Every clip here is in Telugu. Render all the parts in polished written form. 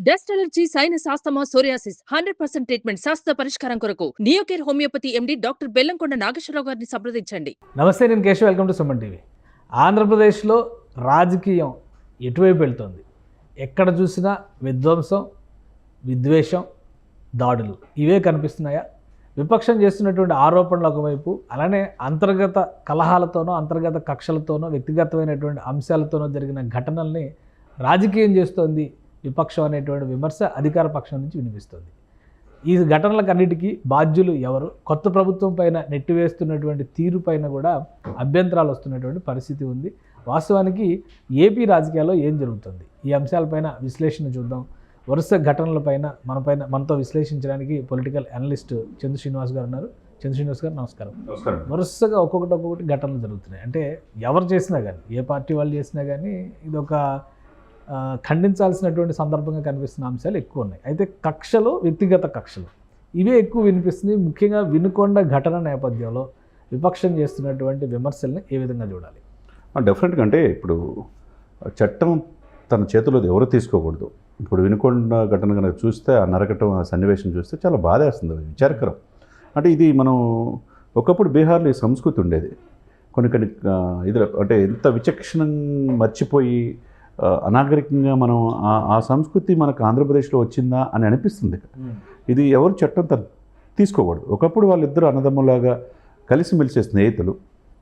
Dust allergy, sinus, asthma, psoriasis 100% treatment శాస్త్ర పరిష్కారం కొరకు Neocare homeopathy MD doctor Bellamkonda Nageswara Rao గారిని సంప్రదించండి. నమస్తే, నేను Keshav. Welcome to Suman TV. ఆంధ్రప్రదేశ్లో రాజకీయం ఎటువైపు వెళ్తుంది? ఎక్కడ చూసినా విధ్వంసం, విద్వేషం, దాడులు ఇవే కనిపిస్తున్నాయా? విపక్షం చేస్తున్నటువంటి ఆరోపణలు ఒకవైపు, అలానే అంతర్గత కలహాలతోనో, అంతర్గత కక్షలతోనో, వ్యక్తిగతమైనటువంటి అంశాలతోనో జరిగిన ఘటనల్ని రాజకీయం చేస్తోంది విపక్షం అనేటువంటి విమర్శ అధికార పక్షం నుంచి వినిపిస్తుంది. ఈ ఘటనలకన్నిటికీ బాధ్యులు ఎవరు? కొత్త ప్రభుత్వం పైన నెట్టివేస్తున్నటువంటి తీరు పైన కూడా అభ్యంతరాలు వస్తున్నటువంటి పరిస్థితి ఉంది. వాస్తవానికి ఏపీ రాజకీయాల్లో ఏం జరుగుతుంది? ఈ అంశాలపైన విశ్లేషణ చూద్దాం. వరుస ఘటనలపైన మనతో విశ్లేషించడానికి పొలిటికల్ అనలిస్ట్ చంద్ర శ్రీనివాస్ గారు ఉన్నారు. చంద్ర శ్రీనివాస్ గారు నమస్కారం. వరుసగా ఒక్కొక్కటి ఘటనలు జరుగుతున్నాయి. అంటే ఎవరు చేసినా కానీ, ఏ పార్టీ వాళ్ళు చేసినా కానీ ఇది ఒక ఖండించాల్సినటువంటి సందర్భంగా కనిపిస్తున్న అంశాలు ఎక్కువ ఉన్నాయి. అయితే కక్షలు, వ్యక్తిగత కక్షలు ఇవే ఎక్కువ వినిపిస్తుంది. ముఖ్యంగా వినుకొండ ఘటన నేపథ్యంలో విపక్షం చేస్తున్నటువంటి విమర్శల్ని ఏ విధంగా చూడాలి? డెఫినెట్గా అంటే ఇప్పుడు చట్టం తన చేతిలో ఎవరు తీసుకోకూడదు. ఇప్పుడు వినుకొండ ఘటన కనుక చూస్తే, ఆ నరకటం, ఆ సన్నివేశం చూస్తే చాలా బాధేస్తుంది, విచారకరం. అంటే ఇది మనం ఒకప్పుడు బీహార్లో ఈ సంస్కృతి ఉండేది. కొన్ని ఇది అంటే ఎంత విచక్షణం మర్చిపోయి అనాగరికంగా మనం ఆ సంస్కృతి మనకు ఆంధ్రప్రదేశ్లో వచ్చిందా అని అనిపిస్తుంది. ఇది ఎవరు చట్టం తీసుకోకూడదు. ఒకప్పుడు వాళ్ళిద్దరు అన్నదమ్ములాగా కలిసిమెలిసే స్నేహితులు.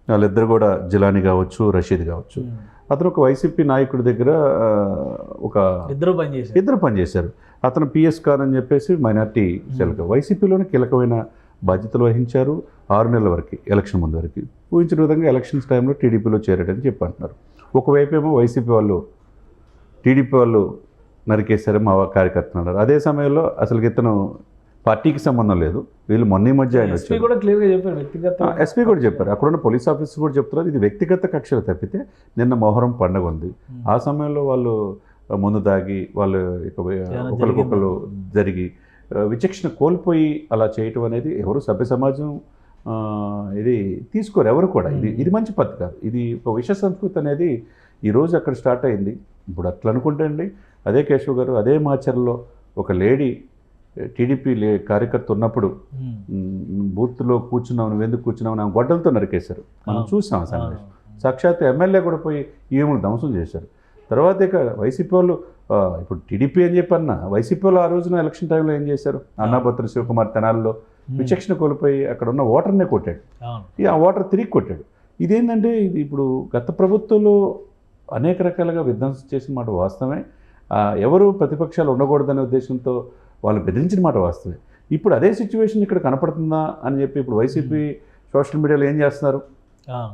వాళ్ళిద్దరు కూడా జిలానీ కావచ్చు, రషీద్ కావచ్చు. అతను ఒక వైసీపీ నాయకుడి దగ్గర ఇద్దరు పనిచేశారు. అతను పిఎస్ ఖాన్ అని చెప్పేసి మైనార్టీ సెల్గా వైసీపీలోనే కీలకమైన బాధ్యతలు వహించారు 6 నెలల వరకు, ఎలక్షన్ ముందు వరకు. ఊహించిన విధంగా ఎలక్షన్స్ టైంలో టీడీపీలో చేరాడని చెప్పి అంటున్నారు. ఒకవైపు ఏమో వైసీపీ వాళ్ళు టీడీపీ వాళ్ళు నరికేశారు మా కార్యకర్తలు అన్నారు. అదే సమయంలో అసలు ఇతను పార్టీకి సంబంధం లేదు. వీళ్ళు మొన్న మధ్య ఆయన వచ్చారు. ఎస్పీ కూడా చెప్పారు, అక్కడున్న పోలీస్ ఆఫీసర్ కూడా చెప్తున్నారు ఇది వ్యక్తిగత కక్షలు తప్పితే నిన్న మొహరం పండుగ ఉంది. ఆ సమయంలో వాళ్ళు ముందు దాగి వాళ్ళు ఒకరికొకరు జరిగి విచక్షణ కోల్పోయి అలా చేయటం అనేది ఎవరు సభ్య సమాజం ఇది తీసుకోరు ఎవరు కూడా. ఇది మంచి పద్ధతి కాదు. ఇది ఒక విష సంస్కృతి అనేది ఈరోజు అక్కడ స్టార్ట్ అయింది. ఇప్పుడు అట్లా అనుకుంటే అండి, అదే కేశవ్ గారు, అదే మాచర్లో ఒక లేడీ టీడీపీ కార్యకర్త ఉన్నప్పుడు బూత్లో కూర్చున్నావు, నువ్వు ఎందుకు కూర్చున్నావు అని గొడ్డలతో నరికేశారు. మనం చూసాం ఆ సన్నివేశం. సాక్షాత్ ఎమ్మెల్యే కూడా పోయి ఈమెను ధ్వంసం చేశారు. తర్వాత ఇక వైసీపీ వాళ్ళు, ఇప్పుడు టీడీపీ అని చెప్పన్నా, వైసీపీ వాళ్ళు ఆ రోజున ఎలక్షన్ టైంలో ఏం చేశారు? అన్నాభద్ర శివకుమార్ తెనాల్లో విచక్షణ కోల్పోయి అక్కడ ఉన్న ఓటర్నే కొట్టాడు. ఆ ఓటర్ తిరిగి కొట్టాడు. ఇదేంటంటే ఇది ఇప్పుడు గత ప్రభుత్వంలో అనేక రకాలుగా విధ్వంసం చేసిన మాట వాస్తవమే. ఎవరు ప్రతిపక్షాలు ఉండకూడదనే ఉద్దేశంతో వాళ్ళు బెదిరించిన మాట వాస్తవమే. ఇప్పుడు అదే సిచ్యువేషన్ ఇక్కడ కనపడుతుందా అని చెప్పి ఇప్పుడు వైసీపీ సోషల్ మీడియాలో ఏం చేస్తున్నారు?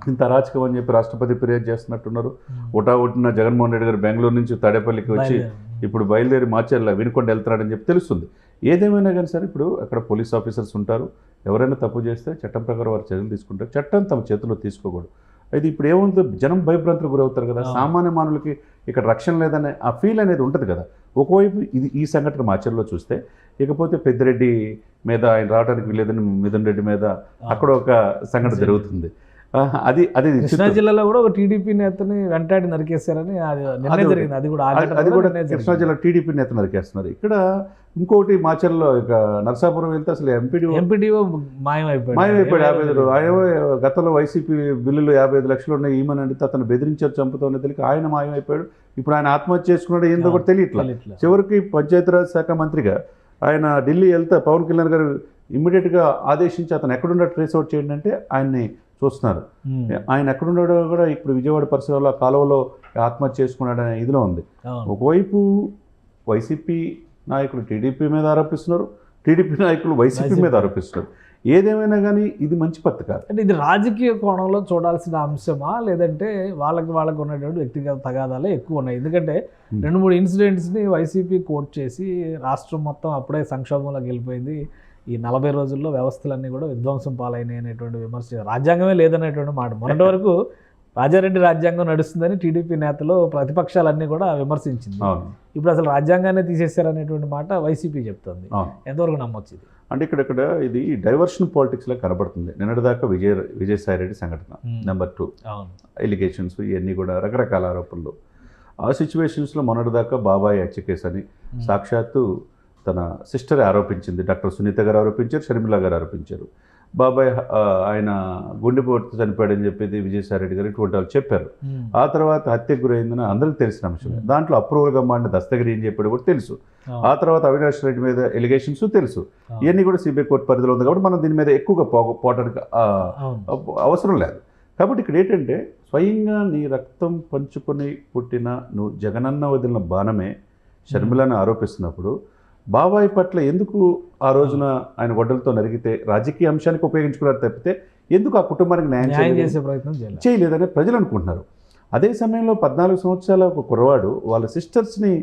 ఇంత అరాచకం అని చెప్పి రాష్ట్రపతి ఫిర్యాదు చేస్తున్నట్టున్నారు. ఒట్టిన జగన్మోహన్ రెడ్డి గారు బెంగళూరు నుంచి తాడేపల్లికి వచ్చి ఇప్పుడు బయలుదేరి మార్చేలా వినుకొండ వెళ్తున్నాడని చెప్పి తెలుస్తుంది. ఏదేమైనా కానీ సరే, ఇప్పుడు అక్కడ పోలీస్ ఆఫీసర్స్ ఉంటారు. ఎవరైనా తప్పు చేస్తే చట్టం ప్రకారం వారు చర్యలు తీసుకుంటారు. చట్టం తమ చేతిలో తీసుకోకూడదు. అయితే ఇప్పుడు ఏముంటుంది, జనం భయభ్రాంతులకు గురవుతారు కదా. సామాన్య మానవులకి ఇక్కడ రక్షణ లేదనే ఆ ఫీల్ అనేది ఉంటుంది కదా. ఒకవైపు ఈ సంఘటన మాచర్లో చూస్తే, ఇకపోతే పెద్దిరెడ్డి మీద ఆయన రావడానికి వీలేదని మిథున్ రెడ్డి మీద అక్కడ ఒక సంఘటన జరుగుతుంది. అది కృష్ణా జిల్లాలో కూడా ఒక టీడీపీ నేతని వెంటాడి నరికేశారని అది కూడా కృష్ణా జిల్లా టీడీపీ నేత నరికేస్తున్నారు. ఇక్కడ ఇంకోటి మాచర్లో ఇక నరసాపురం వెళ్తే అసలు ఎంపీడీఓ మాయమైపోయాడు. 55 గతంలో వైసీపీ బిల్లులు 55 లక్షలు ఉన్నాయి ఈమెను అడిగితే అతను బెదిరించారు, చంపుతామని తెలియక ఆయన మాయమైపోయాడు. ఇప్పుడు ఆయన ఆత్మహత్య చేసుకున్నాడు, ఏందో కూడా తెలియట్లా. చివరికి పంచాయతీరాజ్ శాఖ మంత్రిగా ఆయన ఢిల్లీ వెళ్తే పవన్ కళ్యాణ్ గారు ఇమ్మీడియట్గా ఆదేశించి అతను ఎక్కడున్నా ట్రేస్ అవుట్ చేయండి అంటే ఆయన్ని చూస్తున్నారు. ఆయన ఎక్కడున్నాడో కూడా ఇప్పుడు విజయవాడ పరిసరాల్లో కాలువలో ఆత్మహత్య చేసుకున్నాడనే ఇదిలో ఉంది. ఒకవైపు వైసీపీ నాయకులు టీడీపీ మీద ఆరోపిస్తున్నారు, టీడీపీ నాయకులు వైసీపీ మీద ఆరోపిస్తున్నారు. ఏదేమైనా కానీ ఇది మంచి పద్ధతి కాదు. అంటే ఇది రాజకీయ కోణంలో చూడాల్సిన అంశమా, లేదంటే వాళ్ళకు ఉన్నటువంటి వ్యక్తిగత తగాదాలే ఎక్కువ ఉన్నాయి? ఎందుకంటే 2-3 ఇన్సిడెంట్స్ని వైసీపీ కోట్ చేసి రాష్ట్రం మొత్తం అప్పుడే సంక్షోభంలోకి వెళ్ళిపోయింది, ఈ 40 రోజుల్లో వ్యవస్థలన్నీ కూడా విధ్వంసం పాలైనాయి అనేటువంటి విమర్శ, రాజ్యాంగమే లేదనేటువంటి మాట. మొన్నటి వరకు రాజారెడ్డి రాజ్యాంగం నడుస్తుందని టీడీపీ నేతలు, ప్రతిపక్షాలన్నీ కూడా విమర్శించింది. ఇప్పుడు అసలు రాజ్యాంగాన్ని తీసేశారనేటువంటి మాట వైసీపీ చెప్తుంది. ఎంతవరకు నమ్మొచ్చు ఇది? అంటే ఇక్కడ ఇది డైవర్షన్ పాలిటిక్స్లో కనబడుతుంది. నిన్నటిదాకా విజయసాయి రెడ్డి సంఘటన నెంబర్ 2 ఎలిగేషన్స్ ఇవన్నీ కూడా రకరకాల ఆరోపణలు. ఆ సిచ్యువేషన్స్లో మొన్నటిదాకా బాబాయ్ హత్య కేసు అని సాక్షాత్తు తన సిస్టర్ ఆరోపించింది. డాక్టర్ సునీత గారు ఆరోపించారు, షర్మిల గారు ఆరోపించారు. బాబాయ్ ఆయన గుండెపోటుతో చనిపోయాడని చెప్పేది విజయసాయిరెడ్డి గారు ఇటువంటి వాళ్ళు చెప్పారు. ఆ తర్వాత హత్యకు గురైందని అందరికీ తెలిసిన అంశమే. దాంట్లో అప్రూవల్గా మాడిన దస్తగిరి ఏం చెప్పాడు కూడా తెలుసు. ఆ తర్వాత అవినాష్ రెడ్డి మీద ఎలిగేషన్స్ తెలుసు. ఇవన్నీ కూడా సిబిఐ కోర్టు పరిధిలో ఉంది కాబట్టి మనం దీని మీద ఎక్కువగా పోవడానికి అవసరం లేదు. కాబట్టి ఇక్కడ ఏంటంటే స్వయంగా నీ రక్తం పంచుకొని పుట్టిన నువ్వు జగనన్న వదిలిన బాణమే షర్మిలను ఆరోపిస్తున్నప్పుడు బాబాయ్ పట్ల ఎందుకు ఆ రోజున ఆయన గొడ్డలతో నరిగితే రాజకీయ అంశానికి ఉపయోగించుకున్నారు తప్పితే ఎందుకు ఆ కుటుంబానికి న్యాయం చేసే ప్రయత్నం చేయలేదని ప్రజలు అనుకుంటున్నారు. అదే సమయంలో 14 సంవత్సరాల ఒక కుర్రవాడు వాళ్ళ సిస్టర్స్ని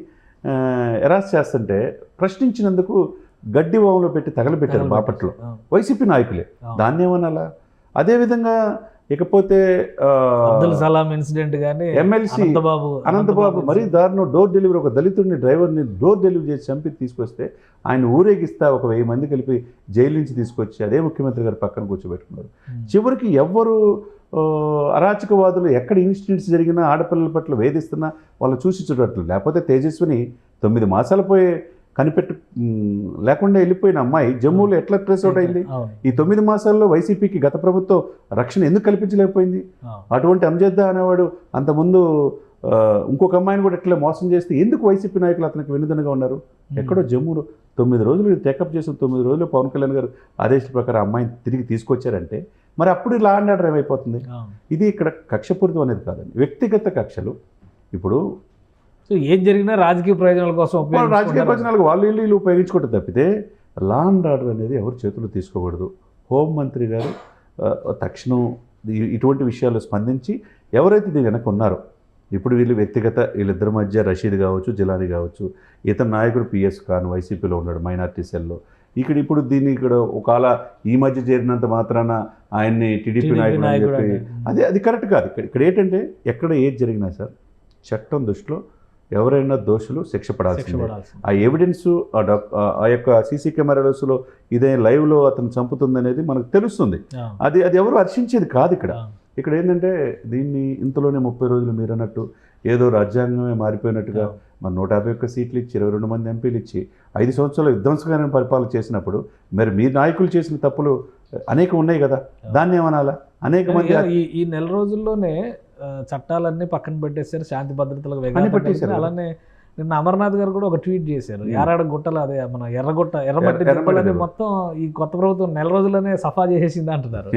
ఎరాస్ చేస్తుంటే ప్రశ్నించినందుకు గడ్డి వాములో పెట్టి తగలబెట్టారు బాపట్లో వైసీపీ నాయకులే. దాన్ని ఏమనాలా? అదేవిధంగా ఇకపోతే అబ్దుల్ సలాం ఇన్సిడెంట్ కానీ ఎమ్మెల్సీ అనంతబాబు మరీ దారుణం. డోర్ డెలివరీ ఒక దళితుడిని డ్రైవర్ని డోర్ డెలివరీ చేసి చంపి తీసుకొస్తే ఆయన ఊరేగిస్తా ఒక 1000 మంది కలిపి జైలు నుంచి తీసుకొచ్చి అదే ముఖ్యమంత్రి గారు పక్కన కూర్చోబెట్టుకున్నారు. చివరికి ఎవ్వరు అరాచకవాదులు ఎక్కడ ఇన్సిడెంట్స్ జరిగినా ఆడపిల్లల పట్ల వేధిస్తున్నా వాళ్ళు చూసి చూడట్లు. లేకపోతే తేజస్విని 9 మాసాలు పోయే కనిపెట్టి లేకుండా వెళ్ళిపోయిన అమ్మాయి జమ్మూలో ఎట్లా ట్రేస్ అవుట్ అయింది? ఈ 9 మాసాల్లో వైసీపీకి గత ప్రభుత్వం రక్షణ ఎందుకు కల్పించలేకపోయింది? అటువంటి అంజద్దా అనేవాడు అంతకుముందు ఇంకొక అమ్మాయిని కూడా ఎట్లా మోసం చేస్తే ఎందుకు వైసీపీ నాయకులు అతనికి వెన్నుదన్నుగా ఉన్నారు? ఎక్కడో జమ్మూలో 9 రోజులు టేకప్ చేసిన 9 రోజులు పవన్ కళ్యాణ్ గారు ఆదేశాల ప్రకారం అమ్మాయిని తిరిగి తీసుకొచ్చారంటే మరి అప్పుడు లా అండ్ ఆర్డర్ ఏమైపోతుంది? ఇది ఇక్కడ కక్షపూరితం అనేది కాదండి, వ్యక్తిగత కక్షలు. ఇప్పుడు సో ఏం జరిగినా రాజకీయ ప్రయోజనాల కోసం రాజకీయ ప్రయోజనాలకు వాళ్ళు వీళ్ళు ఉపయోగించుకోవడం తప్పితే లా అండ్ ఆర్డర్ అనేది ఎవరు చేతులు తీసుకోకూడదు. హోంమంత్రి గారు తక్షణం ఇటువంటి విషయాలు స్పందించి ఎవరైతే దీని వెనక ఉన్నారో ఇప్పుడు వీళ్ళిద్దరి మధ్య రషీద్ కావచ్చు, జిలానీ కావచ్చు, ఇతని నాయకుడు పిఎస్ ఖాన్ వైసీపీలో ఉన్నాడు మైనార్టీ సెల్లో. ఇప్పుడు దీన్ని ఒకవేళ ఈ మధ్య చేరినంత మాత్రాన ఆయన్ని టీడీపీ నాయకుడు అని చెప్పి అది కరెక్ట్ కాదు. ఇక్కడ ఏంటంటే ఎక్కడ ఏది జరిగినా సార్ చట్టం దృష్టిలో ఎవరైనా దోషులు శిక్ష పడాల్సిందే. ఆ ఎవిడెన్స్ ఆ యొక్క సీసీ కెమెరాస్లో ఇదే లైవ్లో అతను చంపుతుందనేది మనకు తెలుస్తుంది. అది ఎవరు హర్షించేది కాదు. ఇక్కడ ఏంటంటే దీన్ని ఇంతలోనే 30 రోజులు మీరు అన్నట్టు ఏదో రాజ్యాంగమే మారిపోయినట్టుగా మన 151 సీట్లు ఇచ్చి 22 మంది ఎంపీలు ఇచ్చి 5 సంవత్సరాలు విధ్వంసకరమైన పరిపాలన చేసినప్పుడు మరి మీ నాయకులు చేసిన తప్పులు అనేకం ఉన్నాయి కదా, దాన్ని ఏమనాలా? అనేక మంది ఈ నెల రోజుల్లోనే చట్టాలన్నీ పక్కన పెట్టేశారు, శాంతి భద్రతలకు వేగం. అలానే నిన్న అమర్నాథ్ గారు కూడా ఒక ట్వీట్ చేశారు, ఎర్రడ గుట్టలు అదే మన ఎర్రమట్టి దిబ్బలని మొత్తం ఈ కొత్త ప్రభుత్వం నెల రోజుల్లోనే సఫా చేసేసింది అంటున్నారు.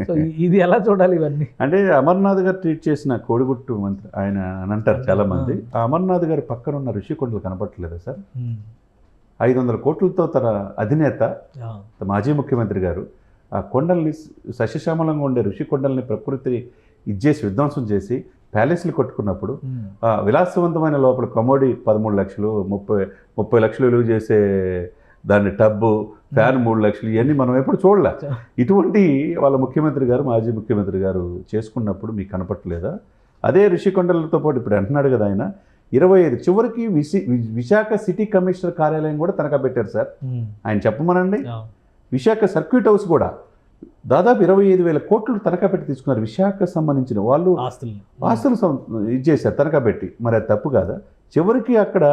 సో ఇది ఎలా చూడాలి ఇవన్నీ? అంటే అమర్నాథ్ గారు ట్వీట్ చేసిన కోడిగుట్టు మంత్రి ఆయన అని అంటారు చాలా మంది. ఆ అమర్నాథ్ గారి పక్కన ఉన్న ఋషికొండలు కనపడట్లేదా సార్? 500 కోట్లతో తన అధినేత మాజీ ముఖ్యమంత్రి గారు ఆ కొండల్ని సస్యశ్యామలంగా ఉండే ఋషికొండల్ని ప్రకృతిని ఇచ్చేసి విధ్వంసం చేసి ప్యాలెస్లు కొట్టుకున్నప్పుడు విలాసవంతమైన లోపల కమోడి 13 లక్షలు 30 లక్షలు విలువ చేసే దాన్ని టబ్బు ఫ్యాన్ 3 లక్షలు ఇవన్నీ మనం ఎప్పుడు చూడలే. ఇటువంటి వాళ్ళ ముఖ్యమంత్రి గారు మాజీ ముఖ్యమంత్రి గారు చేసుకున్నప్పుడు మీకు కనపట్టలేదా? అదే ఋషికొండలతో పాటు ఇప్పుడు అంటున్నాడు కదా ఆయన 25 చివరికి విశాఖ సిటీ కమిషనర్ కార్యాలయం కూడా తనఖా పెట్టారు సార్. ఆయన చెప్పమనండి. విశాఖ సర్క్యూట్ హౌస్ కూడా దాదాపు 25,000 కోట్లు తనఖా పెట్టి తీసుకున్నారు. విశాఖకు సంబంధించిన వాళ్ళు ఆస్తులు ఇచ్చేసారు తనఖా పెట్టి. మరి అది తప్పు కాదా? చివరికి అక్కడ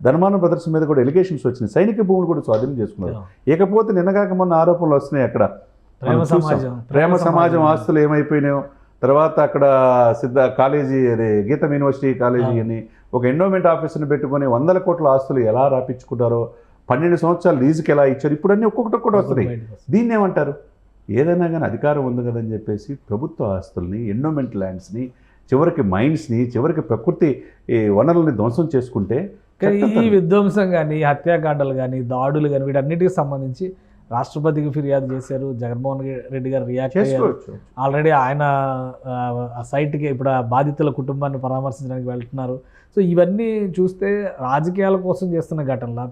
ధనమాన బ్రదర్స్ మీద కూడా ఎలిగేషన్స్ వచ్చినాయి, సైనిక భూములు కూడా స్వాధీనం చేసుకున్నారు. ఇకపోతే నిన్నగాక మొన్న ఆరోపణలు వస్తున్నాయి అక్కడ ప్రేమ సమాజం ఆస్తులు ఏమైపోయినాయో. తర్వాత అక్కడ కాలేజీ అదే గీతం యూనివర్సిటీ కాలేజీ అని ఒక ఎండోమెంట్ ఆఫీసర్ని పెట్టుకొని 100 కోట్ల ఆస్తులు ఎలా రాపించుకుంటారో, 12 సంవత్సరాలు లీజుకి ఎలా ఇచ్చారు, ఇప్పుడు అన్నీ ఒక్కొక్కటి వస్తున్నాయి. దీన్ని ఏమంటారు? ఏదైనా కానీ అధికారం ఉంది కదని చెప్పేసి ప్రభుత్వ ఆస్తుల్ని, ఎండోమెంట్ ల్యాండ్స్ని, చివరికి మైన్స్ని, చివరికి ప్రకృతి వనరుల్ని ధ్వంసం చేసుకుంటే ఈ విధ్వంసం కానీ హత్యాకాండలు కానీ దాడులు కానీ వీటన్నిటికి సంబంధించి రాష్ట్రపతికి ఫిర్యాదు చేశారు. జగన్మోహన్ రెడ్డి గారు రియాక్ట్ అయ్యారు. ఆల్రెడీ ఆయన ఆ సైట్కి ఇప్పుడు ఆ బాధితుల కుటుంబాన్ని పరామర్శించడానికి వెళ్తున్నారు. సో ఇవన్నీ చూస్తే రాజకీయాల కోసం చేస్తున్న ఘటనలా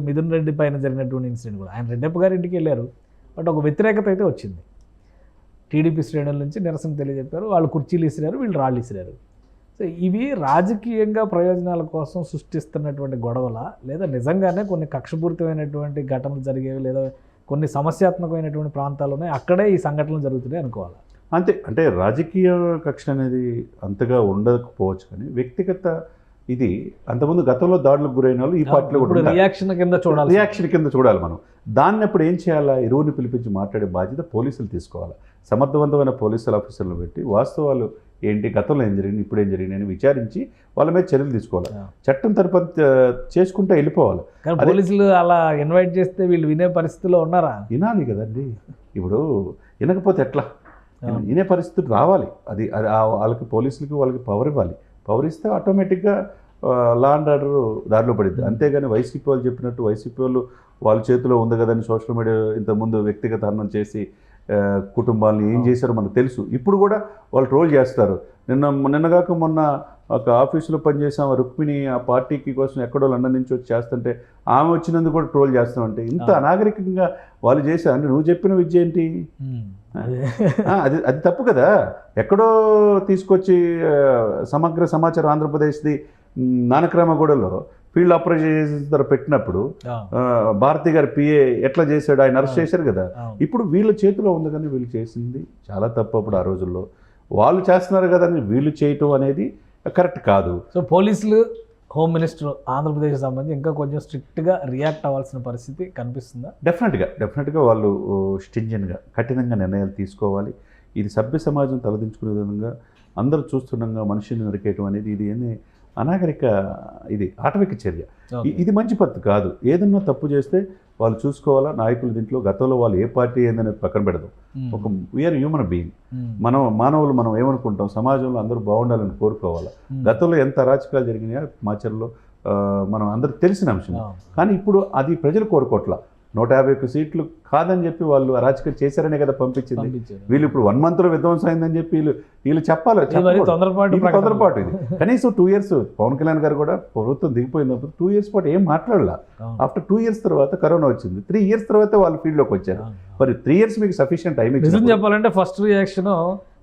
మిథున్ రెడ్డి పైన జరిగినటువంటి ఇన్సిడెంట్ కూడా ఆయన రెడ్డప్ప గారి ఇంటికి వెళ్ళారు. బట్ ఒక వ్యతిరేకత అయితే వచ్చింది. టీడీపీ శ్రేణుల నుంచి నిరసన తెలియజెప్పారు. వాళ్ళు కుర్చీలు ఇసిరారు, వీళ్ళు రాళ్ళు ఇసిరారు. సో ఇవి రాజకీయంగా ప్రయోజనాల కోసం సృష్టిస్తున్నటువంటి గొడవల, లేదా నిజంగానే కొన్ని కక్షపూరితమైనటువంటి ఘటనలు జరిగేవి, లేదా కొన్ని సమస్యాత్మకమైనటువంటి ప్రాంతాలు ఉన్నాయి, అక్కడే ఈ సంఘటనలు జరుగుతున్నాయి అనుకోవాలి. అంతే. అంటే రాజకీయ కక్ష అనేది అంతగా ఉండకపోవచ్చు, కానీ వ్యక్తిగత ఇది అంతకుముందు గతంలో దాడులకు గురైన వాళ్ళు ఈ పార్టీలో కూడా ఉంటారు. రియాక్షన్ కింద చూడాలి, రియాక్షన్ కింద చూడాలి మనం. దాన్ని అప్పుడు ఏం చేయాలా, ఇరువుని పిలిపించి మాట్లాడే బాధ్యత పోలీసులు తీసుకోవాలి. సమర్థవంతమైన పోలీసుల ఆఫీసర్లు పెట్టి వాస్తవాలు ఏంటి, గతంలో ఏం జరిగింది, ఇప్పుడు ఏం జరిగింది అని విచారించి వాళ్ళ మీద చర్యలు తీసుకోవాలి. చట్టం తరపున చేసుకుంటూ వెళ్ళిపోవాలి. కానీ పోలీసులు అలా ఇన్వైట్ చేస్తే వీళ్ళు వినే పరిస్థితిలో ఉన్నారా? వినాలి కదండి. ఇప్పుడు వినకపోతే ఎట్లా, వినే పరిస్థితి రావాలి. అది వాళ్ళకి పోలీసులకి వాళ్ళకి పవర్ ఇవ్వాలి. పవర్ ఇస్తే ఆటోమేటిక్గా లా అండ్ ఆర్డర్ దారిలో పడింది. అంతేగాని వైసీపీ వాళ్ళు చెప్పినట్టు వైసీపీ వాళ్ళు వాళ్ళ చేతిలో ఉంది కదని సోషల్ మీడియా ఇంతకుముందు వ్యక్తిగత హనం చేసి కుటుంబాలను ఏం చేశారో మనకు తెలుసు. ఇప్పుడు కూడా వాళ్ళు ట్రోల్ చేస్తారు. నిన్నగాక మొన్న ఒక ఆఫీసులో పనిచేసాం రుక్మిణి, ఆ పార్టీకి కోసం ఎక్కడో లండన్ నుంచి వచ్చి చేస్తుంటే ఆమె వచ్చినందుకు కూడా ట్రోల్ చేస్తామంటే ఇంత అనాగరికంగా వాళ్ళు చేశారు. అంటే నువ్వు చెప్పిన విద్య ఏంటి? అది తప్పు కదా. ఎక్కడో తీసుకొచ్చి సమగ్ర సమాచారం ఆంధ్రప్రదేశ్ది నానక్రామగూడలో ఫీల్డ్ ఆపరేషన్ పెట్టినప్పుడు భారతి గారి పిఏ ఎట్లా చేశాడు, ఆయన అరెస్ట్ చేశారు కదా. ఇప్పుడు వీళ్ళ చేతిలో ఉంది కానీ వీళ్ళు చేసింది చాలా తప్పు. అప్పుడు ఆ రోజుల్లో వాళ్ళు చేస్తున్నారు కదా అని వీళ్ళు చేయటం అనేది కరెక్ట్ కాదు. సో పోలీసులు, హోమ్ మినిస్టర్ ఆంధ్రప్రదేశ్ సంబంధించి ఇంకా కొంచెం స్ట్రిక్ట్గా రియాక్ట్ అవ్వాల్సిన పరిస్థితి కనిపిస్తుందా? డెఫినెట్గా వాళ్ళు స్టింజెంట్గా కఠినంగా నిర్ణయాలు తీసుకోవాలి. ఇది సభ్య సమాజం తలదించుకునే విధంగా అందరూ చూస్తుండగా మనిషిని నరికేయటం అనేది ఇది అనాగరిక, ఇది ఆటవిక చర్య. ఇది మంచి పద్ధతి కాదు. ఏదన్నా తప్పు చేస్తే వాళ్ళు చూసుకోవాలా. నాయకులు దీంట్లో గతంలో వాళ్ళు ఏ పార్టీ ఏందనేది పక్కన పెడదాం. ఒక వీఆర్ హ్యూమన్ బీయింగ్, మానవులు మనం ఏమనుకుంటాం, సమాజంలో అందరూ బాగుండాలని కోరుకోవాలా. గతంలో ఎంత అరాచకాలు జరిగినాయో మాచర్లో మనం అందరికి తెలిసిన అంశం. కానీ ఇప్పుడు అది ప్రజలు కోరుకోవట్లా. 151 సీట్లు కాదని చెప్పి వాళ్ళు అరాచకం చేశారనే కదా పంపించింది. వీళ్ళు ఇప్పుడు 1 monthలో విధ్వంసం అయిందని చెప్పి వీళ్ళు చెప్పాలి. తొందరపాటు ఇది. కనీసం 2 years పవన్ కళ్యాణ్ గారు కూడా ప్రభుత్వం దిగిపోయినప్పుడు 2 years పాటు ఏం మాట్లాడలా. ఆఫ్టర్ 2 years తర్వాత కరోనా వచ్చింది. 3 years తర్వాత వాళ్ళు ఫీల్డ్లోకి వచ్చారు. మరి 3 years మీకు సఫిషియంట్ టైం ఇచ్చింది. చెప్పాలంటే ఫస్ట్ రియాక్షన్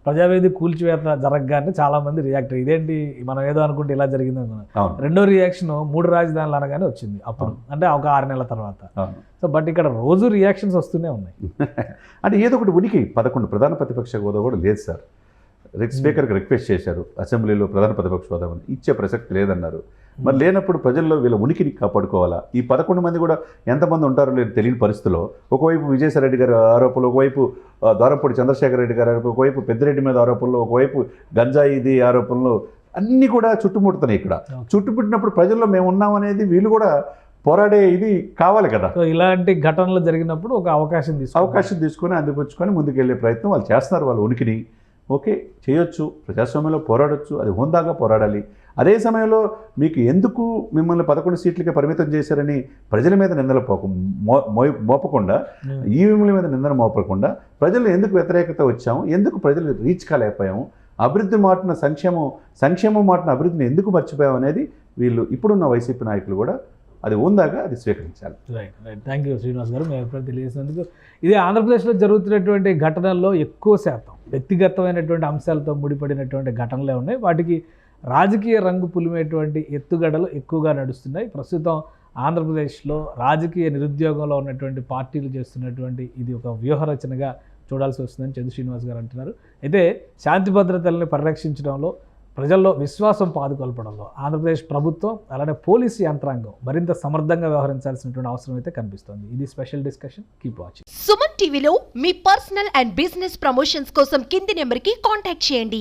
ప్రజావేది కూల్చివేత జరగగానే చాలా మంది రియాక్ట్, ఇదేంటి మనం ఏదో అనుకుంటే ఇలా జరిగింది అనుకున్నాం. రెండో రియాక్షన్ 3 రాజధానులు అనగానే వచ్చింది అప్పుడు, అంటే ఒక 6 నెలల తర్వాత. సో బట్ ఇక్కడ రోజు రియాక్షన్స్ వస్తూనే ఉన్నాయి. అంటే ఏదో ఒకటి ఉనికి 11 ప్రధాన ప్రతిపక్ష హోదా కూడా లేదు సార్. స్పీకర్కి రిక్వెస్ట్ చేశారు అసెంబ్లీలో ప్రధాన ప్రతిపక్ష హోదా ఇచ్చే ప్రసక్తి లేదన్నారు. మరి లేనప్పుడు ప్రజల్లో వీళ్ళ ఉనికిని కాపాడుకోవాలా. ఈ 11 మంది కూడా ఎంతమంది ఉంటారో లేదు తెలియని పరిస్థితిలో ఒకవైపు విజయసాయిరెడ్డి గారి ఆరోపణలు, ఒకవైపు ద్వారంపూడి చంద్రశేఖర్ రెడ్డి గారి ఆరోపణలు, ఒకవైపు పెద్దిరెడ్డి మీద ఆరోపణలు, ఒకవైపు గంజాయిది ఆరోపణలు అన్నీ కూడా చుట్టుముడుతున్నాయి. ఇక్కడ చుట్టుముట్టినప్పుడు ప్రజల్లో మేము ఉన్నామనేది వీళ్ళు కూడా పోరాడే ఇది కావాలి కదా. సో ఇలాంటి ఘటనలు జరిగినప్పుడు ఒక అవకాశం తీసుకొని అందిపుచ్చుకొని ముందుకెళ్ళే ప్రయత్నం వాళ్ళు చేస్తున్నారు. వాళ్ళ ఉనికిని ఓకే చేయొచ్చు, ప్రజాస్వామ్యంలో పోరాడొచ్చు, అది హోందాగా పోరాడాలి. అదే సమయంలో మీకు ఎందుకు మిమ్మల్ని 11 సీట్లకే పరిమితం చేశారని ప్రజల మీద నిందలు మోపకుండా, ఈవీఎంల మీద నిందలు మోపకుండా ప్రజలు ఎందుకు వ్యతిరేకత వచ్చాము, ఎందుకు ప్రజలు రీచ్ కాలేకపోయాము, అభివృద్ధి మాటన సంక్షేమం మాటన అభివృద్ధిని ఎందుకు మర్చిపోయాం అనేది వీళ్ళు ఇప్పుడున్న వైసీపీ నాయకులు కూడా అది ఉందాగా అది స్వీకరించాలి. రైట్. థ్యాంక్ యూ శ్రీనివాస్ గారు, మీ అభిప్రాయం తెలియజేసినందుకు. ఇది ఆంధ్రప్రదేశ్లో జరుగుతున్నటువంటి ఘటనల్లో ఎక్కువ శాతం వ్యక్తిగతమైనటువంటి అంశాలతో ముడిపడినటువంటి ఘటనలే ఉన్నాయి. వాటికి రాజకీయ రంగు పులిమేటువంటి ఎత్తుగడలు ఎక్కువగా నడుస్తున్నాయి. ప్రస్తుతం ఆంధ్రప్రదేశ్లో రాజకీయ నిరుద్యోగంలో ఉన్నటువంటి పార్టీలు చేస్తున్నటువంటి ఇది ఒక వ్యూహరచనగా చూడాల్సి వస్తుందని చంద్ర శ్రీనివాస్ గారు అంటున్నారు. అయితే శాంతి భద్రతల్ని పరిరక్షించడంలో, ప్రజల్లో విశ్వాసం పాదుకొల్పడంలో ఆంధ్రప్రదేశ్ ప్రభుత్వం అలానే పోలీసు యంత్రాంగం మరింత సమర్థంగా వ్యవహరించాల్సినటువంటి అవసరం అయితే కనిపిస్తోంది. ఇది special discussion. Keep watching. Suman టీవీలో మీ పర్సనల్ అండ్ బిజినెస్ ప్రమోషన్స్ కోసం కింది నెంబర్కి కాంటాక్ట్ చేయండి.